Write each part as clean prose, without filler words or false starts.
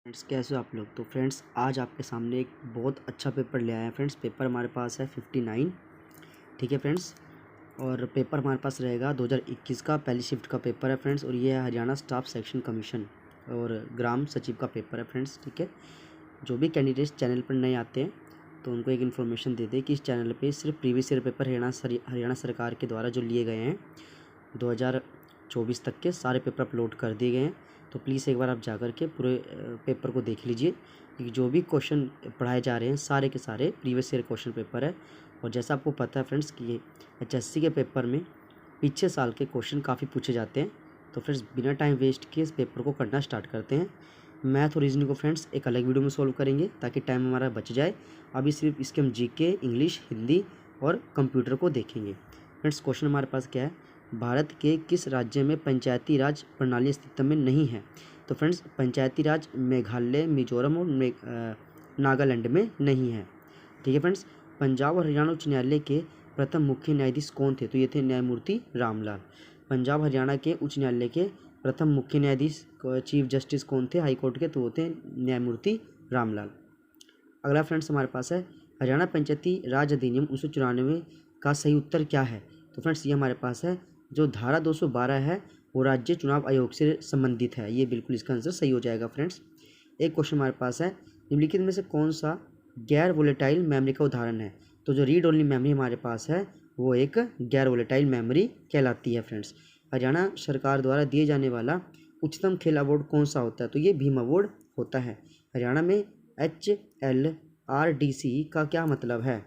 Friends, कैसे हो आप लोग। तो फ्रेंड्स, आज आपके सामने एक बहुत अच्छा पेपर ले आया है। फ्रेंड्स, पेपर हमारे पास है 59। ठीक है फ्रेंड्स, और पेपर हमारे पास रहेगा 2021 का पहली शिफ्ट का पेपर है फ्रेंड्स। और ये है हरियाणा स्टाफ सेक्शन कमीशन और ग्राम सचिव का पेपर है फ्रेंड्स। ठीक है, जो भी कैंडिडेट्स चैनल पर नए आते हैं तो उनको एक इन्फॉर्मेशन दे दें कि इस चैनल पर सिर्फ प्रीवियस ईयर पेपर हरियाणा सरकार के द्वारा जो लिए गए हैं 2024 तक के सारे पेपर अपलोड कर दिए गए हैं। तो प्लीज़ एक बार आप जा कर के पूरे पेपर को देख लीजिए, क्योंकि जो भी क्वेश्चन पढ़ाए जा रहे हैं सारे के सारे प्रीवियस ईयर क्वेश्चन पेपर है। और जैसा आपको पता है फ्रेंड्स कि HSC के पेपर में पिछले साल के क्वेश्चन काफ़ी पूछे जाते हैं। तो फ्रेंड्स, बिना टाइम वेस्ट किए इस पेपर को करना स्टार्ट करते हैं। मैथ और रीजनिंग को फ्रेंड्स एक अलग वीडियो में सॉल्व करेंगे ताकि टाइम हमारा बच जाए। अभी सिर्फ इसके हम GK, इंग्लिश, हिंदी और कंप्यूटर को देखेंगे। फ्रेंड्स, क्वेश्चन हमारे पास क्या है, भारत के किस राज्य में पंचायती राज प्रणाली अस्तित्व में नहीं है। तो फ्रेंड्स, पंचायती राज मेघालय, मिजोरम और नागालैंड में नहीं है। ठीक है फ्रेंड्स, पंजाब और हरियाणा उच्च न्यायालय के प्रथम मुख्य न्यायाधीश कौन थे। तो ये थे न्यायमूर्ति रामलाल। पंजाब हरियाणा के उच्च न्यायालय के प्रथम मुख्य न्यायाधीश चीफ जस्टिस कौन थे हाई कोर्ट के, तो वो थे न्यायमूर्ति रामलाल। अगला फ्रेंड्स हमारे पास है हरियाणा पंचायती राज अधिनियम 1994 का सही उत्तर क्या है। तो फ्रेंड्स, ये हमारे पास है जो धारा 212 है वो राज्य चुनाव आयोग से संबंधित है। ये बिल्कुल इसका आंसर सही हो जाएगा फ्रेंड्स। एक क्वेश्चन हमारे पास है, निम्नलिखित में से कौन सा गैर वोलेटाइल मेमोरी का उदाहरण है। तो जो रीड ओनली मेमोरी हमारे पास है वो एक गैर वोलेटाइल मेमोरी कहलाती है फ्रेंड्स। हरियाणा सरकार द्वारा दिए जाने वाला उच्चतम खेल अवार्ड कौन सा होता है। तो ये भीम अवार्ड होता है। हरियाणा में HLRDC का क्या मतलब है।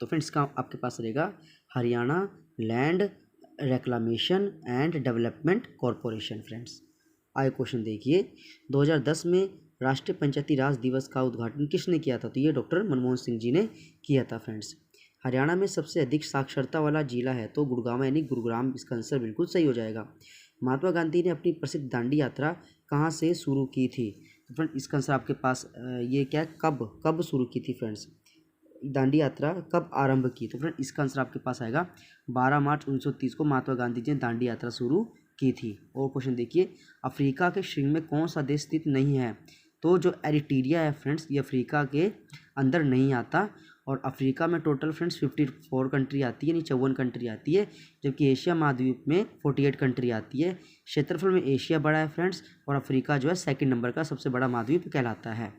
तो फ्रेंड्स, का आपके पास रहेगा Haryana land reclamation and development corporation. Friends, आगे क्वेश्चन देखिए, 2010 में राष्ट्रीय पंचायती राज दिवस का उद्घाटन किसने किया था। तो ये डॉक्टर मनमोहन सिंह जी ने किया था फ्रेंड्स। हरियाणा में सबसे अधिक साक्षरता वाला जिला है तो गुड़गांव यानी गुरुग्राम, इसका आंसर बिल्कुल सही हो जाएगा। महात्मा गांधी ने अपनी प्रसिद्ध दांडी यात्रा कहाँ से शुरू की थी। तो फ्रेंड, इसका आंसर आपके पास ये क्या है, कब शुरू की थी फ्रेंड्स, दांडी यात्रा कब आरंभ की। तो फ्रेंड, इसका आंसर आपके पास आएगा 12 मार्च 1930 को महात्मा गांधी जी ने दांडी यात्रा शुरू की थी। और क्वेश्चन देखिए, अफ्रीका के श्रृंग में कौन सा देश स्थित नहीं है। तो जो एरिट्रिया है फ्रेंड्स, ये अफ्रीका के अंदर नहीं आता। और अफ्रीका में टोटल फ्रेंड्स 54 कंट्री आती है, यानी 54 कंट्री आती है, जबकि एशिया महाद्वीप में 48 कंट्री आती है। क्षेत्रफल में एशिया बड़ा है फ्रेंड्स, और अफ्रीका जो है सेकंड नंबर का सबसे बड़ा महाद्वीप कहलाता है।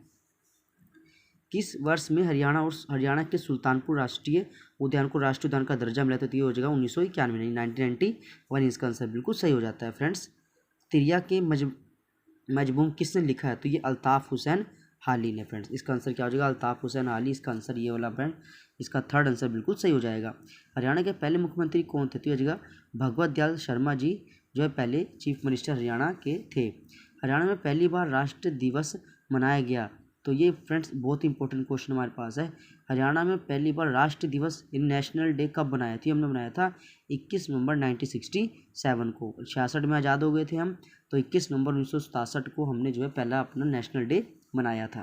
किस वर्ष में हरियाणा के सुल्तानपुर राष्ट्रीय उद्यान को राष्ट्रीय उद्यान का दर्जा मिला। तो ये हो जाएगा 1991 में, 1991। इसका आंसर बिल्कुल सही हो जाता है फ्रेंड्स। तिरिया के मजमूम किसने लिखा है। तो ये अल्ताफ़ हुसैन हाली ने। फ्रेंड्स, इसका आंसर क्या हो जाएगा, अल्ताफ़ हुसैन हाली। इसका आंसर ये वाला फ्रेंड, इसका थर्ड आंसर बिल्कुल सही हो जाएगा। हरियाणा के पहले मुख्यमंत्री कौन थे। तो ये जगह भगवत दयाल शर्मा जी जो है पहले चीफ मिनिस्टर हरियाणा के थे। हरियाणा में पहली बार राष्ट्र दिवस मनाया गया। तो ये फ्रेंड्स बहुत इंपॉर्टेंट क्वेश्चन हमारे पास है। हरियाणा में पहली बार राष्ट्र दिवस इन नेशनल डे कब बनाया था। हमने बनाया था 21 नवंबर 1967 को। 66 में आज़ाद हो गए थे हम, तो 21 नवंबर 1967 को हमने जो है पहला अपना नेशनल डे मनाया था।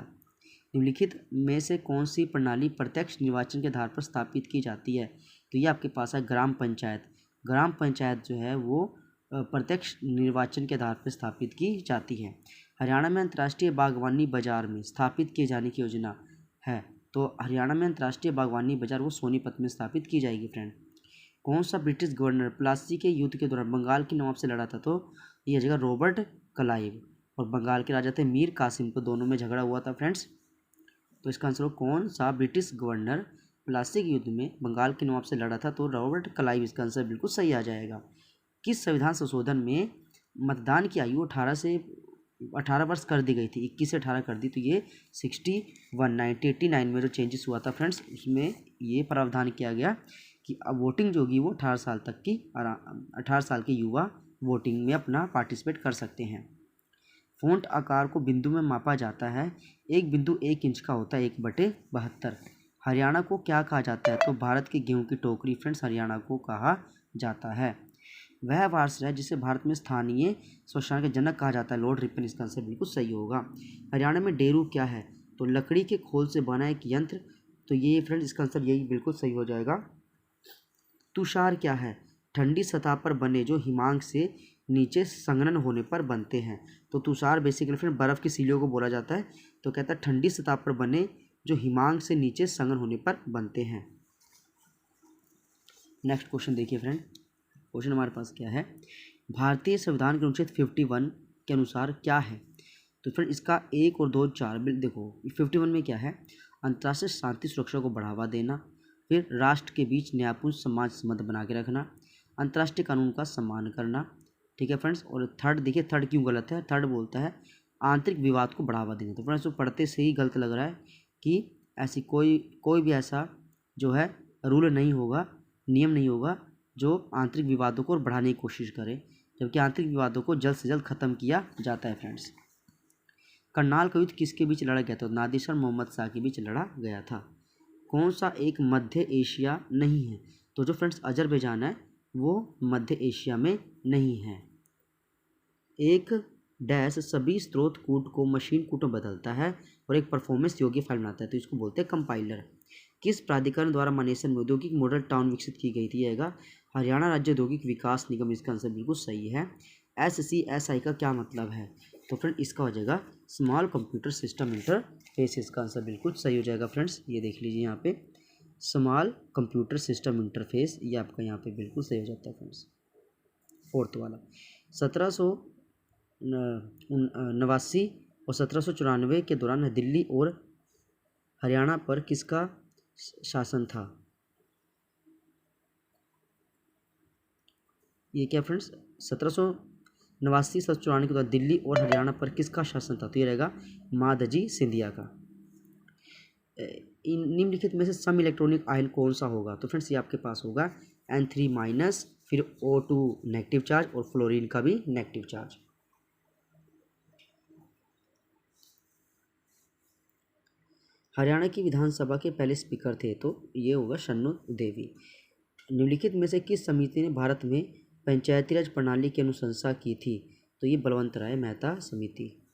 निम्नलिखित में से कौन सी प्रणाली प्रत्यक्ष निर्वाचन के आधार पर स्थापित की जाती है। तो ये आपके पास है ग्राम पंचायत। ग्राम पंचायत जो है वो प्रत्यक्ष निर्वाचन के आधार पर स्थापित की जाती है। हरियाणा में अंतर्राष्ट्रीय बागवानी बाजार में स्थापित किए जाने की योजना है। तो हरियाणा में अंतर्राष्ट्रीय बागवानी बाजार वो सोनीपत में स्थापित की जाएगी। फ्रेंड, कौन सा ब्रिटिश गवर्नर प्लासी के युद्ध के दौरान बंगाल की नवाब से लड़ा था। तो ये जगह रॉबर्ट क्लाइव, और बंगाल के राजा थे मीर कासिम, को दोनों में झगड़ा हुआ था फ्रेंड्स। तो इसका आंसर कौन सा ब्रिटिश गवर्नर प्लासी के युद्ध में बंगाल के नवाब से लड़ा था। तो रॉबर्ट क्लाइव, इसका आंसर बिल्कुल सही आ जाएगा। किस संविधान संशोधन में मतदान की आयु 18 वर्ष कर दी गई थी, 21 से 18 कर दी। तो ये 1989 में जो चेंजेस हुआ था फ्रेंड्स, उसमें ये प्रावधान किया गया कि अब वोटिंग जो होगी वो 18 साल तक की 18 साल के युवा वोटिंग में अपना पार्टिसिपेट कर सकते हैं। फ़ॉन्ट आकार को बिंदु में मापा जाता है। एक बिंदु 1 इंच का होता है, 1/72। हरियाणा को क्या कहा जाता है। तो भारत की गेहूँ की टोकरी फ्रेंड्स हरियाणा को कहा जाता है। वह वारसा है जिसे भारत में स्थानीय स्वशासन के जनक कहा जाता है, लॉर्ड रिपन। इसका आंसर बिल्कुल सही होगा। हरियाणा में डेरू क्या है। तो लकड़ी के खोल से बना एक यंत्र। तो ये फ्रेंड्स इसका आंसर यही बिल्कुल सही हो जाएगा। तुषार क्या है। ठंडी सतह पर बने जो हिमांक से नीचे संघनन होने पर बनते हैं। तो तुषार बेसिकली फ्रेंड बर्फ़ की सीलियों को बोला जाता है। तो कहता है ठंडी सतह पर बने जो हिमांक से नीचे संघन होने पर बनते हैं। नेक्स्ट क्वेश्चन देखिए फ्रेंड, क्वेश्चन हमारे पास क्या है, भारतीय संविधान के अनुच्छेद 51 के अनुसार क्या है। तो फ्रेंड इसका 1 और 2 4 बिल देखो 51 में क्या है, अंतर्राष्ट्रीय शांति सुरक्षा को बढ़ावा देना, फिर राष्ट्र के बीच न्यायपूर्ण समाज संबंध बना के रखना, अंतर्राष्ट्रीय कानून का सम्मान करना, ठीक है फ्रेंड्स। और थर्ड देखिए, थर्ड क्यों गलत है, थर्ड बोलता है आंतरिक विवाद को बढ़ावा देना। तो फ्रेंड्स तो पढ़ते से ही गलत लग रहा है कि ऐसी कोई भी ऐसा जो है रूल नहीं होगा, नियम नहीं होगा जो आंतरिक विवादों को बढ़ाने की कोशिश करे, जबकि आंतरिक विवादों को जल्द से जल्द खत्म किया जाता है फ्रेंड्स। करनाल का युद्ध किसके बीच लड़ा गया था, नादिर शाह मोहम्मद शाह के बीच लड़ा गया था। कौन सा एक मध्य एशिया नहीं है, तो जो फ्रेंड्स अजरबैजान है वो मध्य एशिया में नहीं है। एक डैश सभी स्रोत कोड को मशीन कोड में बदलता है और एक परफॉर्मेंस योग्य फाइल बनाता है, तो इसको बोलते हैं कंपाइलर। किस प्राधिकरण द्वारा मानेसर में औद्योगिक मॉडल टाउन विकसित की गई थी, आएगा हरियाणा राज्य औद्योगिक विकास निगम। इसका आंसर बिल्कुल सही है। SCSI का क्या मतलब है, तो फ्रेंड इसका हो जाएगा स्मॉल कंप्यूटर सिस्टम इंटरफेस। इसका आंसर बिल्कुल सही हो जाएगा फ्रेंड्स, ये देख लीजिए यहाँ पे स्मॉल कंप्यूटर सिस्टम इंटरफेस, ये आपका यहाँ पे बिल्कुल सही हो जाता है फ्रेंड्स। फोर्थ वाला 1789 और 1794 के दौरान दिल्ली और हरियाणा पर किसका शासन था। ये क्या फ्रेंड्स, 1789 के दौरान दिल्ली और हरियाणा पर किसका शासन था, तो ये रहेगा माधजी सिंधिया का। इन निम्नलिखित में से सम इलेक्ट्रॉनिक आयन कौन सा होगा, तो फ्रेंड्स ये आपके पास होगा N3-, फिर O2 नेगेटिव चार्ज और फ्लोरीन का भी नेगेटिव चार्ज। हरियाणा की विधानसभा के पहले स्पीकर थे, तो ये होगा शन्नु देवी। निम्नलिखित में से किस समिति ने भारत में पंचायती राज प्रणाली की अनुशंसा की थी, तो ये बलवंत राय मेहता समिति।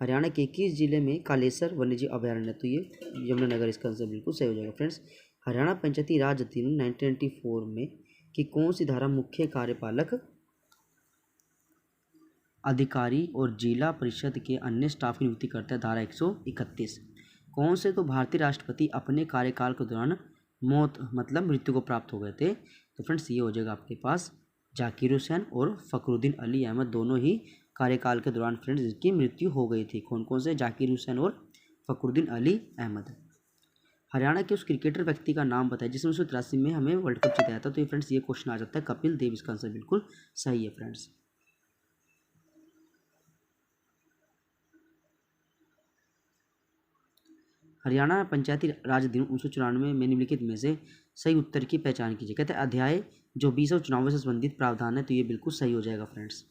हरियाणा के किस जिले में कालेसर वन्यजीव अभयारण्य, तो ये यमुनानगर। इसका आंसर बिल्कुल सही हो जाएगा फ्रेंड्स। हरियाणा पंचायती राज अधिनियम 1994 में की कौन सी धारा मुख्य कार्यपालक अधिकारी और जिला परिषद के अन्य स्टाफ की नियुक्ति करता है, धारा 131। कौन से तो भारतीय राष्ट्रपति अपने कार्यकाल के दौरान मौत मतलब मृत्यु को प्राप्त हो गए थे, तो फ्रेंड्स ये हो जाएगा आपके पास जाकिर हुसैन और फखरुद्दीन अली अहमद, दोनों ही कार्यकाल के दौरान फ्रेंड्स जिनकी मृत्यु हो गई थी। कौन कौन से, जाकिर हुसैन और फखरुद्दीन अली अहमद। हरियाणा के उस क्रिकेटर व्यक्ति का नाम बताए जिसने 1983 में हमें वर्ल्ड कप जिताया था, तो ये फ्रेंड्स ये क्वेश्चन आ जाता है कपिल देव। इसका आंसर बिल्कुल सही है फ्रेंड्स। हरियाणा पंचायती राज अधिनियम 1994 में निम्नलिखित में से सही उत्तर की पहचान कीजिए। कहते हैं अध्याय जो 20 और चुनावों से संबंधित प्रावधान है, तो ये बिल्कुल सही हो जाएगा फ्रेंड्स।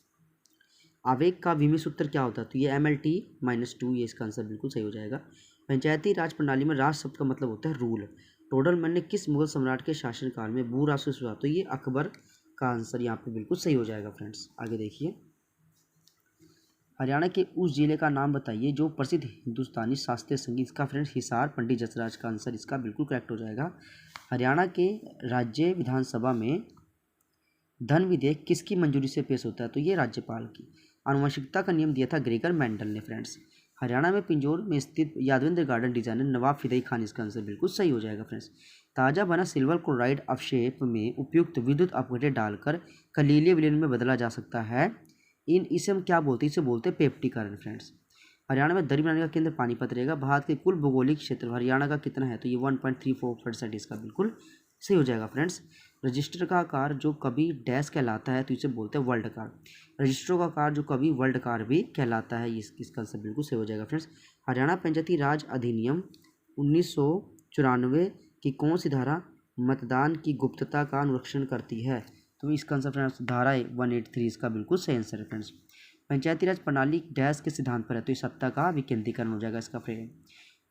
आवेग का विमेय सूत्र क्या होता है, तो ये MLT-2, ये इसका आंसर बिल्कुल सही हो जाएगा। पंचायती राज प्रणाली में राज शब्द का मतलब होता है रूल। टोडरमैन ने किस मुगल सम्राट के शासनकाल में भू राजस्व शुरू, तो ये अकबर का आंसर यहाँ पे बिल्कुल सही हो जाएगा फ्रेंड्स। आगे देखिए, हरियाणा के उस जिले का नाम बताइए जो प्रसिद्ध हिंदुस्तानी शास्त्रीय संगीत का फ्रेंड्स हिसार। पंडित जसराज का आंसर इसका बिल्कुल करेक्ट हो जाएगा। हरियाणा के राज्य विधानसभा में धन विधेयक किसकी मंजूरी से पेश होता है, तो ये राज्यपाल की। आनुवंशिकता का नियम दिया था ग्रेगर मेंडल ने फ्रेंड्स। हरियाणा में पिंजौर में स्थित यादवेंद्र गार्डन डिजाइनर नवाब फिदई खान, इसका आंसर बिल्कुल सही हो जाएगा फ्रेंड्स। ताज़ा बना सिल्वर क्लोराइड अवक्षेप में उपयुक्त विद्युत अपघटे डालकर कलीलिय विलयन में बदला जा सकता है। इसे हम क्या बोलते हैं, इसे बोलते हैं पेप्टिकरण फ्रेंड्स। हरियाणा में दरी बनाने का केंद्र पानीपत रहेगा। भारत के कुल भौगोलिक क्षेत्र हरियाणा का कितना है, तो ये 1.34% इसका बिल्कुल सही हो जाएगा फ्रेंड्स। रजिस्टर का आकार जो कभी डैश कहलाता है, तो इसे बोलते हैं वर्ल्ड कार। रजिस्टरों का आकार जो कभी वर्ल्ड कार भी कहलाता है, इसका आंसर बिल्कुल सही हो जाएगा फ्रेंड्स। हरियाणा पंचायती राज अधिनियम 1994 की कौन सी धारा मतदान की गुप्तता का अनुरक्षण करती है, तो इसका आंसर फ्रेंड्स धारा 183 इसका बिल्कुल सही आंसर है फ्रेंड्स। पंचायती राज प्रणाली डैश के सिद्धांत पर है, तो ये सत्ता का विकेंद्रीकरण हो जाएगा इसका फ्रेंड।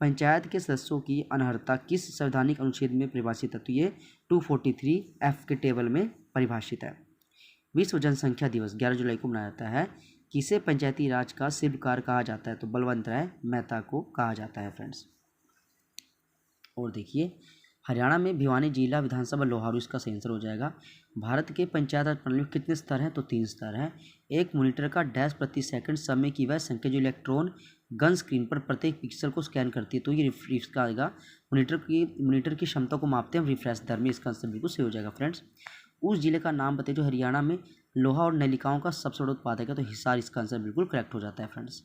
पंचायत के सदस्यों की अनर्हता किस संवैधानिक अनुच्छेद में परिभाषित है, तो ये 243F के टेबल में परिभाषित है। विश्व जनसंख्या दिवस 11 जुलाई को मनाया जाता है। किसे पंचायती राज का शिल्पकार कहा जाता है, तो बलवंत राय मेहता को कहा जाता है फ्रेंड्स। और देखिए, हरियाणा में भिवानी जिला विधानसभा लोहारू इसका सही आंसर हो जाएगा। भारत के पंचायत राज प्रणाली में कितने स्तर हैं? तो 3 स्तर हैं। एक मॉनिटर का डैश प्रति सेकंड समय की वह संख्या जो इलेक्ट्रॉन गन स्क्रीन पर प्रत्येक पिक्सल को स्कैन करती है, तो ये इसका आएगा। मॉनिटर की क्षमता को मापते हैं हम रिफ्रेश दर में, इसका आंसर बिल्कुल सही हो जाएगा फ्रेंड्स। उस जिले का नाम बताइए जो हरियाणा में लोहा और नलिकाओं का सबसे बड़ा उत्पादक है, तो हिसार इसका आंसर बिल्कुल करेक्ट हो जाता है फ्रेंड्स।